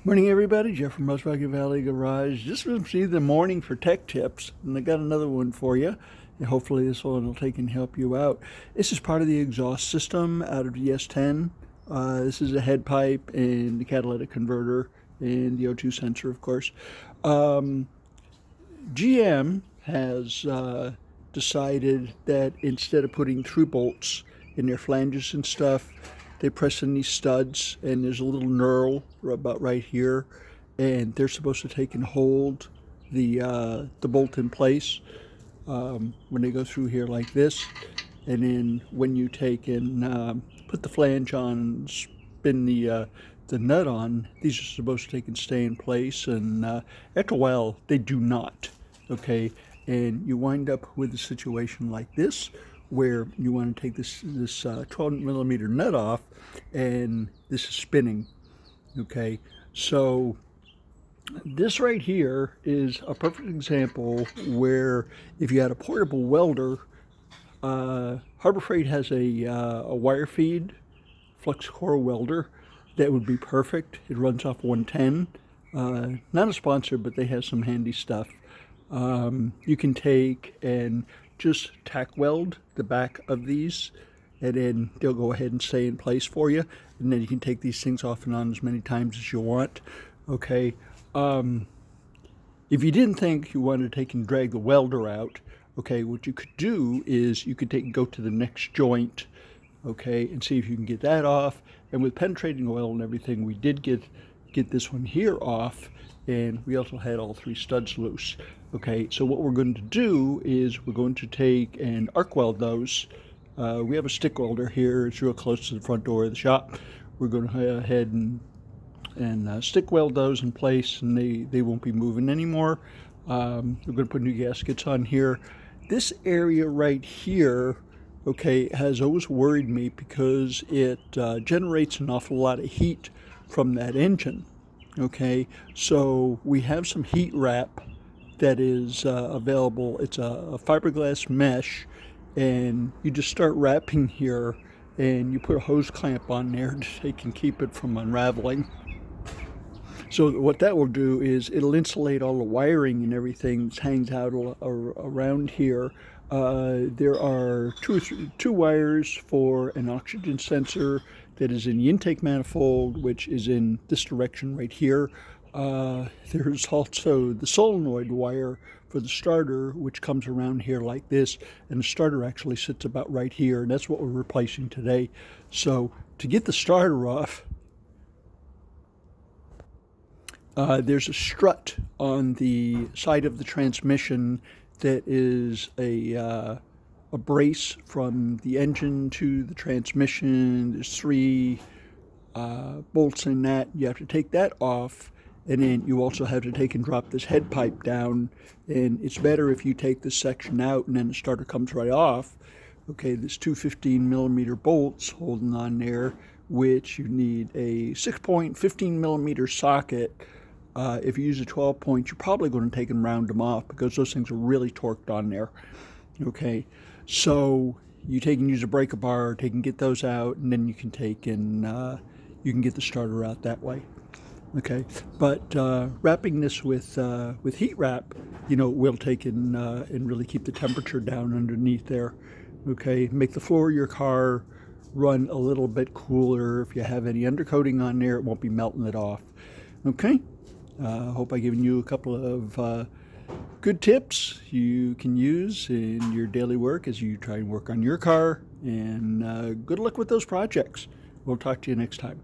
Morning, everybody. Jeff from Rocky Valley Garage. This was the morning for tech tips, and I got another one for you. And hopefully, this one will take and help you out. This is part of the exhaust system out of the S10. This is a head pipe and the catalytic converter and the O2 sensor, of course. GM has decided that instead of putting through bolts in their flanges and stuff, they press in these studs, and there's a little knurl about right here, and they're supposed to take and hold the bolt in place when they go through here like this. And then when you take and put the flange on and spin the nut on, these are supposed to take and stay in place, and after a while they do not. Okay, and you wind up with a situation like this where you want to take this 12 millimeter nut off, and this is spinning. Okay, so this right here is a perfect example where if you had a portable welder, Harbor Freight has a wire feed flux core welder that would be perfect. It runs off 110. Not a sponsor, but they have some handy stuff. You can take and just tack weld the back of these, and then they'll go ahead and stay in place for you, and then you can take these things off and on as many times as you want. Okay, if you didn't think you wanted to take and drag the welder out, okay, what you could do is you could take and go to the next joint, okay, and see if you can get that off. And with penetrating oil and everything, we did get this one here off, and we also had all three studs loose. Okay, so what we're going to do is we're going to take and arc weld those. We have a stick welder here. It's real close to the front door of the shop. We're going to go ahead and stick weld those in place, and they won't be moving anymore. We're going to put new gaskets on here. This area right here, okay, has always worried me because it generates an awful lot of heat from that engine. Okay, so we have some heat wrap that is available. It's a fiberglass mesh, and you just start wrapping here, and you put a hose clamp on there so you can keep it from unraveling. So what that will do is it'll insulate all the wiring and everything that hangs out around here. There are two wires for an oxygen sensor that is in the intake manifold, which is in this direction right here. There's also the solenoid wire for the starter, which comes around here like this, and the starter actually sits about right here, and that's what we're replacing today. So to get the starter off, there's a strut on the side of the transmission that is a brace from the engine to the transmission. There's three bolts in that. You have to take that off, and then you also have to take and drop this head pipe down, and it's better if you take this section out and then the starter comes right off. Okay, there's two 15 millimeter bolts holding on there, which you need a 6-point 15 millimeter socket. If you use a 12 point, you're probably going to take and round them off because those things are really torqued on there. Okay, so you take and use a breaker bar, take and get those out, and then you can take and you can get the starter out that way. Okay, but wrapping this with heat wrap, will take and really keep the temperature down underneath there. Okay, make the floor of your car run a little bit cooler. If you have any undercoating on there, it won't be melting it off. Okay, hope I've given you a couple of good tips you can use in your daily work as you try and work on your car, and good luck with those projects. We'll talk to you next time.